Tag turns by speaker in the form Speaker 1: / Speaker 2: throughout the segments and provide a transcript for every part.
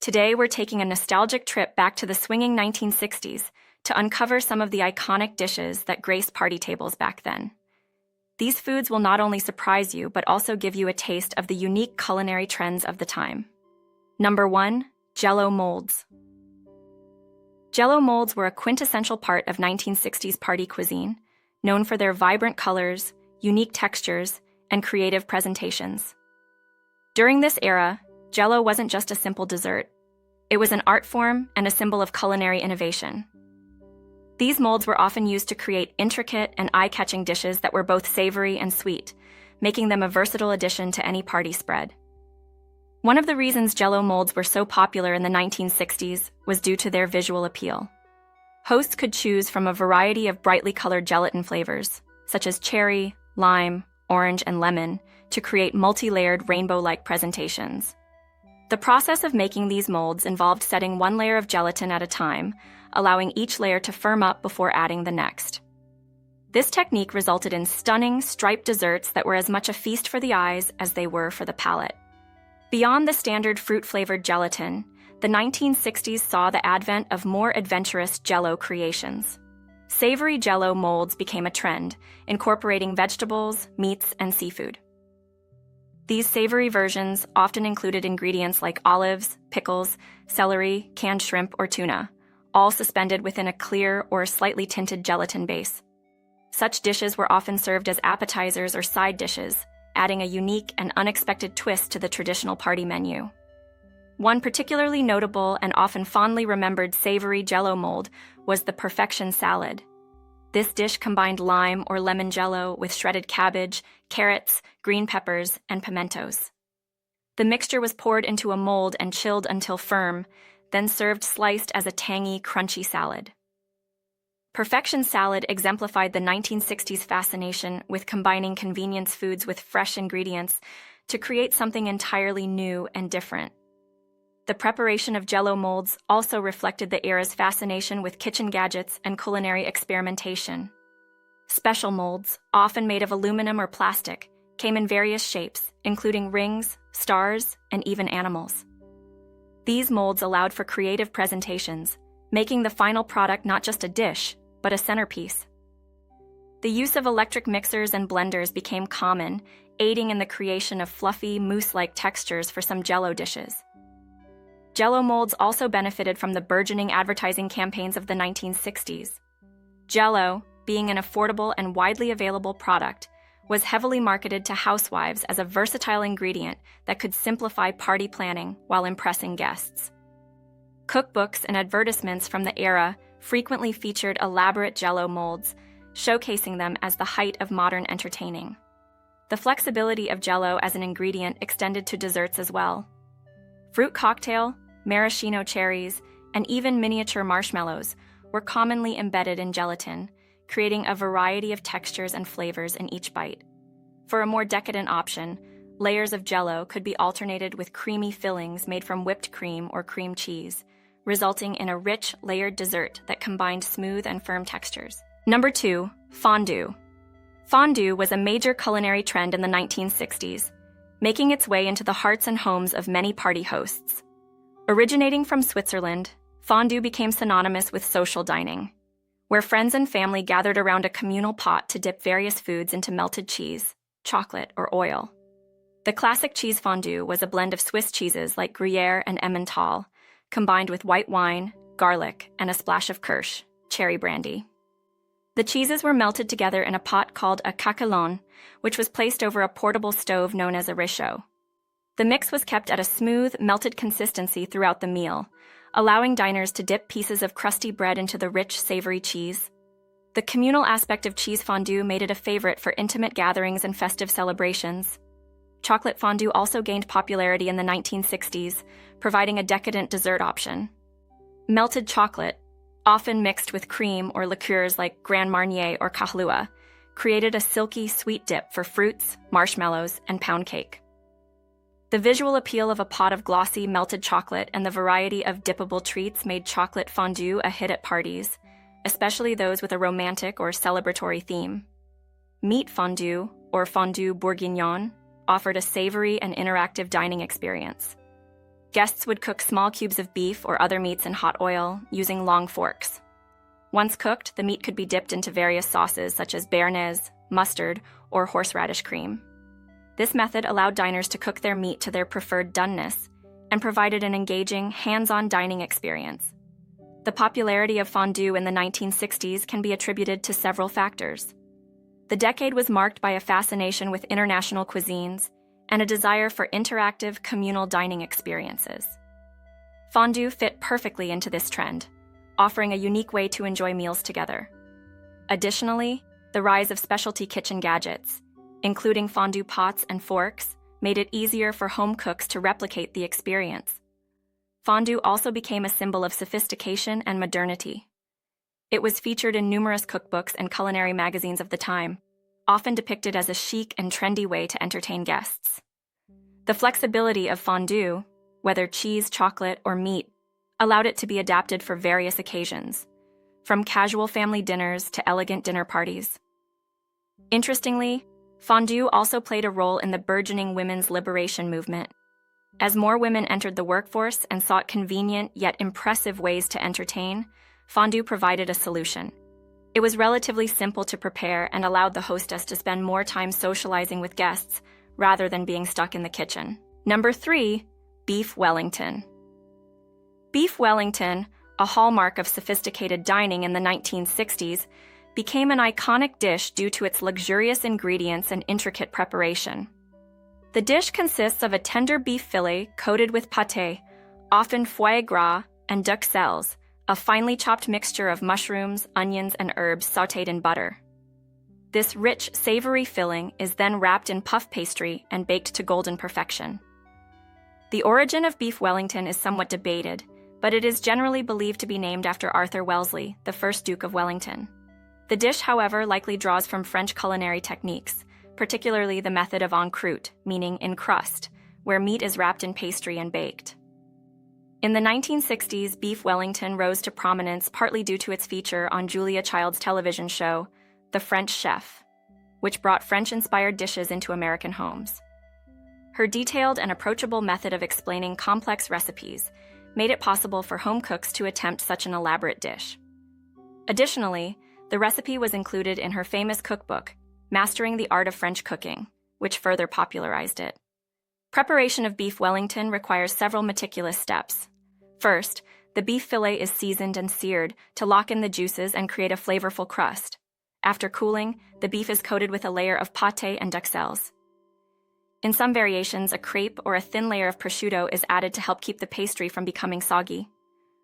Speaker 1: Today, we're taking a nostalgic trip back to the swinging 1960s to uncover some of the iconic dishes that graced party tables back then. These foods will not only surprise you, but also give you a taste of the unique culinary trends of the time. Number 1. Jell-O molds. Jell-O molds were a quintessential part of 1960s party cuisine, known for their vibrant colors, unique textures, and creative presentations. During this era, Jell-O wasn't just a simple dessert. It was an art form and a symbol of culinary innovation. These molds were often used to create intricate and eye-catching dishes that were both savory and sweet, making them a versatile addition to any party spread. One of the reasons Jell-O molds were so popular in the 1960s was due to their visual appeal. Hosts could choose from a variety of brightly colored gelatin flavors, such as cherry, lime, orange, and lemon, to create multi-layered rainbow-like presentations. The process of making these molds involved setting one layer of gelatin at a time, allowing each layer to firm up before adding the next. This technique resulted in stunning, striped desserts that were as much a feast for the eyes as they were for the palate. Beyond the standard fruit-flavored gelatin, the 1960s saw the advent of more adventurous JellO creations. Savory JellO molds became a trend, incorporating vegetables, meats, and seafood. These savory versions often included ingredients like olives, pickles, celery, canned shrimp, or tuna, all suspended within a clear or slightly tinted gelatin base. Such dishes were often served as appetizers or side dishes, adding a unique and unexpected twist to the traditional party menu. One particularly notable and often fondly remembered savory JellO mold was the Perfection salad. This dish combined lime or lemon JellO with shredded cabbage, carrots, green peppers, and pimentos. The mixture was poured into a mold and chilled until firm, then served sliced as a tangy, crunchy salad. Perfection salad exemplified the 1960s fascination with combining convenience foods with fresh ingredients to create something entirely new and different. The preparation of JellO molds also reflected the era's fascination with kitchen gadgets and culinary experimentation. Special molds, often made of aluminum or plastic, came in various shapes, including rings, stars, and even animals. These molds allowed for creative presentations, making the final product not just a dish, but a centerpiece. The use of electric mixers and blenders became common, aiding in the creation of fluffy, mousse-like textures for some JellO dishes. JellO molds also benefited from the burgeoning advertising campaigns of the 1960s. JellO, being an affordable and widely available product, was heavily marketed to housewives as a versatile ingredient that could simplify party planning while impressing guests. Cookbooks and advertisements from the era frequently featured elaborate JellO molds, showcasing them as the height of modern entertaining. The flexibility of JellO as an ingredient extended to desserts as well. Fruit cocktail, maraschino cherries, and even miniature marshmallows were commonly embedded in gelatin, creating a variety of textures and flavors in each bite. For a more decadent option, layers of JellO could be alternated with creamy fillings made from whipped cream or cream cheese, resulting in a rich, layered dessert that combined smooth and firm textures. Number 2. Fondu. Fondu was a major culinary trend in the 1960s, making its way into the hearts and homes of many party hosts. Originating from Switzerland, fondue became synonymous with social dining, where friends and family gathered around a communal pot to dip various foods into melted cheese, chocolate, or oil. The classic cheese fondue was a blend of Swiss cheeses like Gruyere and Emmental, combined with white wine, garlic, and a splash of kirsch, cherry brandy. The cheeses were melted together in a pot called a caquelon, which was placed over a portable stove known as a réchaud. The mix was kept at a smooth, melted consistency throughout the meal, allowing diners to dip pieces of crusty bread into the rich, savory cheese. The communal aspect of cheese fondue made it a favorite for intimate gatherings and festive celebrations. Chocolate fondue also gained popularity in the 1960s, providing a decadent dessert option. Melted chocolate, often mixed with cream or liqueurs like Grand Marnier or Kahlua, created a silky, sweet dip for fruits, marshmallows, and pound cake. The visual appeal of a pot of glossy, melted chocolate and the variety of dippable treats made chocolate fondue a hit at parties, especially those with a romantic or celebratory theme. Meat fondue, or fondue bourguignon, offered a savory and interactive dining experience. Guests would cook small cubes of beef or other meats in hot oil using long forks. Once cooked, the meat could be dipped into various sauces such as béarnaise, mustard, or horseradish cream. This method allowed diners to cook their meat to their preferred doneness and provided an engaging, hands-on dining experience. The popularity of fondue in the 1960s can be attributed to several factors. The decade was marked by a fascination with international cuisines and a desire for interactive, communal dining experiences. Fondue fit perfectly into this trend, offering a unique way to enjoy meals together. Additionally, the rise of specialty kitchen gadgets, including fondue pots and forks, made it easier for home cooks to replicate the experience. Fondue also became a symbol of sophistication and modernity. It was featured in numerous cookbooks and culinary magazines of the time, often depicted as a chic and trendy way to entertain guests. The flexibility of fondue, whether cheese, chocolate, or meat, allowed it to be adapted for various occasions, from casual family dinners to elegant dinner parties. Interestingly, fondue also played a role in the burgeoning women's liberation movement. As more women entered the workforce and sought convenient yet impressive ways to entertain, fondue provided a solution. It was relatively simple to prepare and allowed the hostess to spend more time socializing with guests rather than being stuck in the kitchen. Number 3, Beef Wellington. Beef Wellington, a hallmark of sophisticated dining in the 1960s, became an iconic dish due to its luxurious ingredients and intricate preparation. The dish consists of a tender beef fillet coated with pâté, often foie gras and duxelles, a finely chopped mixture of mushrooms, onions, and herbs sautéed in butter. This rich, savory filling is then wrapped in puff pastry and baked to golden perfection. The origin of beef Wellington is somewhat debated, but it is generally believed to be named after Arthur Wellesley, the first Duke of Wellington. The dish, however, likely draws from French culinary techniques, particularly the method of en croûte, meaning in crust, where meat is wrapped in pastry and baked. In the 1960s, Beef Wellington rose to prominence partly due to its feature on Julia Child's television show, The French Chef, which brought French-inspired dishes into American homes. Her detailed and approachable method of explaining complex recipes made it possible for home cooks to attempt such an elaborate dish. Additionally, the recipe was included in her famous cookbook, Mastering the Art of French Cooking, which further popularized it. Preparation of beef Wellington requires several meticulous steps. First, the beef fillet is seasoned and seared to lock in the juices and create a flavorful crust. After cooling, the beef is coated with a layer of pâté and duxelles. In some variations, a crepe or a thin layer of prosciutto is added to help keep the pastry from becoming soggy.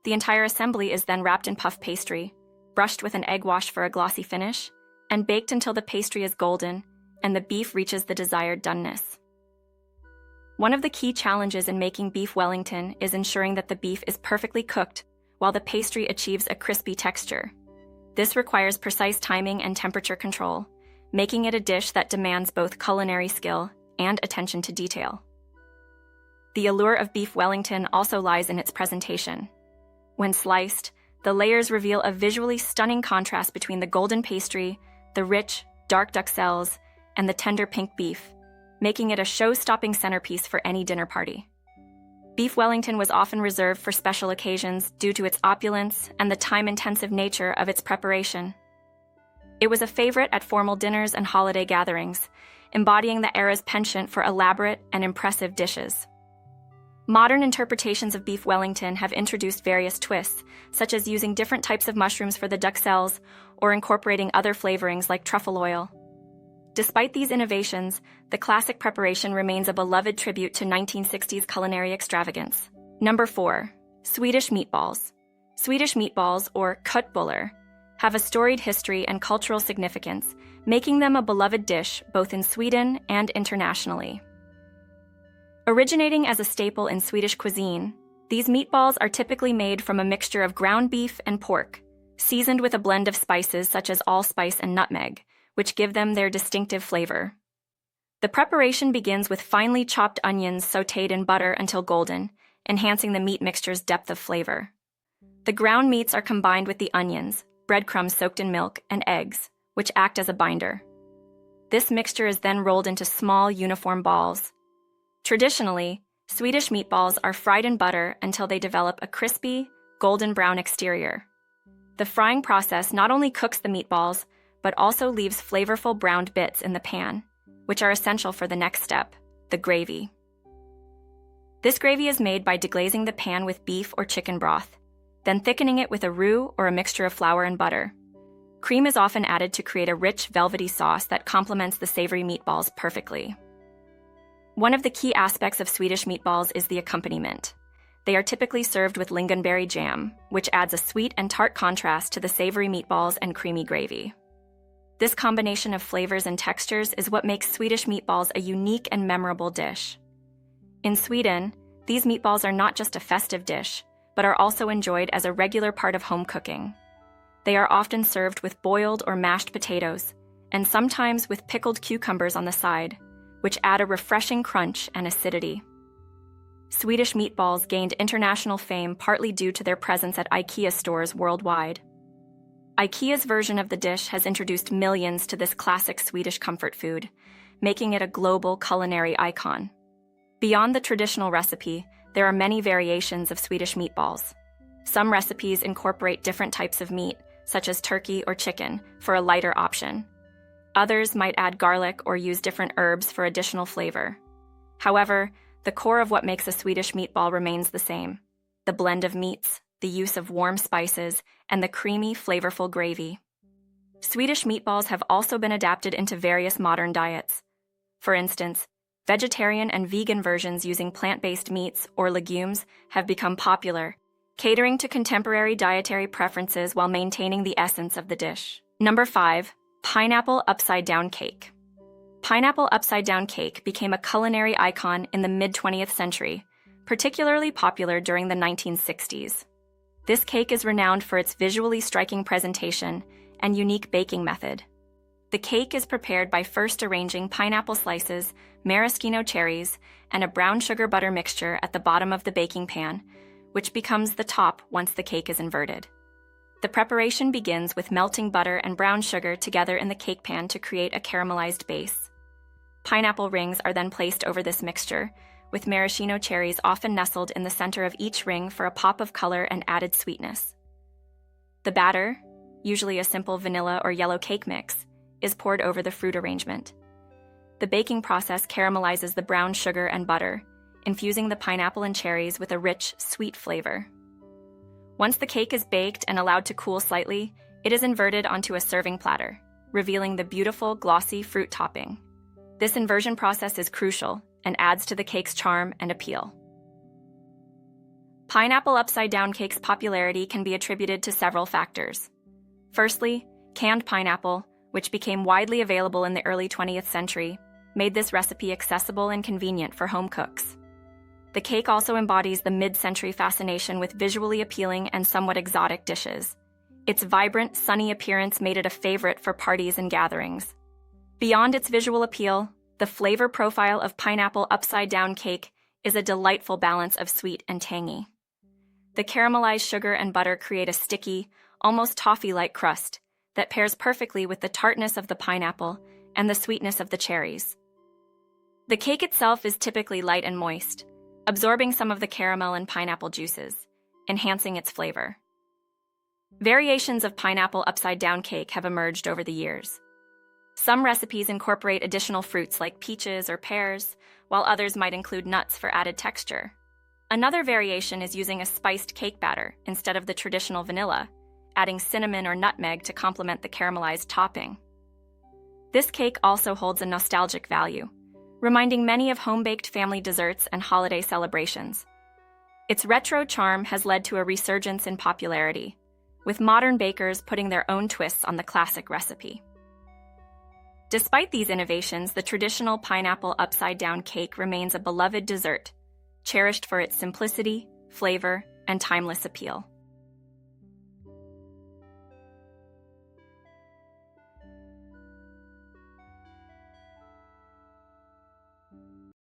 Speaker 1: The entire assembly is then wrapped in puff pastry, brushed with an egg wash for a glossy finish, and baked until the pastry is golden and the beef reaches the desired doneness. One of the key challenges in making beef Wellington is ensuring that the beef is perfectly cooked while the pastry achieves a crispy texture. This requires precise timing and temperature control, making it a dish that demands both culinary skill and attention to detail. The allure of beef Wellington also lies in its presentation. When sliced, the layers reveal a visually stunning contrast between the golden pastry, the rich, dark duxelles, and the tender pink beef, making it a show-stopping centerpiece for any dinner party. Beef Wellington was often reserved for special occasions due to its opulence and the time-intensive nature of its preparation. It was a favorite at formal dinners and holiday gatherings, embodying the era's penchant for elaborate and impressive dishes. Modern interpretations of beef Wellington have introduced various twists, such as using different types of mushrooms for the duxelles or incorporating other flavorings like truffle oil. Despite these innovations, the classic preparation remains a beloved tribute to 1960s culinary extravagance. Number 4. Swedish Meatballs. Swedish meatballs, or köttbullar, have a storied history and cultural significance, making them a beloved dish both in Sweden and internationally. Originating as a staple in Swedish cuisine, these meatballs are typically made from a mixture of ground beef and pork, seasoned with a blend of spices such as allspice and nutmeg, which give them their distinctive flavor. The preparation begins with finely chopped onions sautéed in butter until golden, enhancing the meat mixture's depth of flavor. The ground meats are combined with the onions, breadcrumbs soaked in milk, and eggs, which act as a binder. This mixture is then rolled into small, uniform balls. Traditionally, Swedish meatballs are fried in butter until they develop a crispy, golden brown exterior. The frying process not only cooks the meatballs, but also leaves flavorful browned bits in the pan, which are essential for the next step, the gravy. This gravy is made by deglazing the pan with beef or chicken broth, then thickening it with a roux or a mixture of flour and butter. Cream is often added to create a rich, velvety sauce that complements the savory meatballs perfectly. One of the key aspects of Swedish meatballs is the accompaniment. They are typically served with lingonberry jam, which adds a sweet and tart contrast to the savory meatballs and creamy gravy. This combination of flavors and textures is what makes Swedish meatballs a unique and memorable dish. In Sweden, these meatballs are not just a festive dish, but are also enjoyed as a regular part of home cooking. They are often served with boiled or mashed potatoes, and sometimes with pickled cucumbers on the side, which add a refreshing crunch and acidity. Swedish meatballs gained international fame partly due to their presence at IKEA stores worldwide. IKEA's version of the dish has introduced millions to this classic Swedish comfort food, making it a global culinary icon. Beyond the traditional recipe, there are many variations of Swedish meatballs. Some recipes incorporate different types of meat, such as turkey or chicken, for a lighter option. Others might add garlic or use different herbs for additional flavor. However, the core of what makes a Swedish meatball remains the same: the blend of meats, the use of warm spices, and the creamy, flavorful gravy. Swedish meatballs have also been adapted into various modern diets. For instance, vegetarian and vegan versions using plant-based meats or legumes have become popular, catering to contemporary dietary preferences while maintaining the essence of the dish. Number 5. Pineapple upside-down cake. Pineapple upside-down cake became a culinary icon in the mid-20th century, particularly popular during the 1960s. This cake is renowned for its visually striking presentation and unique baking method. The cake is prepared by first arranging pineapple slices, maraschino cherries, and a brown sugar butter mixture at the bottom of the baking pan, which becomes the top once the cake is inverted. The preparation begins with melting butter and brown sugar together in the cake pan to create a caramelized base. Pineapple rings are then placed over this mixture, with maraschino cherries often nestled in the center of each ring for a pop of color and added sweetness. The batter, usually a simple vanilla or yellow cake mix, is poured over the fruit arrangement. The baking process caramelizes the brown sugar and butter, infusing the pineapple and cherries with a rich, sweet flavor. Once the cake is baked and allowed to cool slightly, it is inverted onto a serving platter, revealing the beautiful, glossy fruit topping. This inversion process is crucial and adds to the cake's charm and appeal. Pineapple upside-down cake's popularity can be attributed to several factors. Firstly, canned pineapple, which became widely available in the early 20th century, made this recipe accessible and convenient for home cooks. The cake also embodies the mid-century fascination with visually appealing and somewhat exotic dishes. Its vibrant, sunny appearance made it a favorite for parties and gatherings. Beyond its visual appeal, the flavor profile of pineapple upside-down cake is a delightful balance of sweet and tangy. The caramelized sugar and butter create a sticky, almost toffee-like crust that pairs perfectly with the tartness of the pineapple and the sweetness of the cherries. The cake itself is typically light and moist, absorbing some of the caramel and pineapple juices, enhancing its flavor. Variations of pineapple upside-down cake have emerged over the years. Some recipes incorporate additional fruits like peaches or pears, while others might include nuts for added texture. Another variation is using a spiced cake batter instead of the traditional vanilla, adding cinnamon or nutmeg to complement the caramelized topping. This cake also holds a nostalgic value, reminding many of home-baked family desserts and holiday celebrations. Its retro charm has led to a resurgence in popularity, with modern bakers putting their own twists on the classic recipe. Despite these innovations, the traditional pineapple upside-down cake remains a beloved dessert, cherished for its simplicity, flavor, and timeless appeal.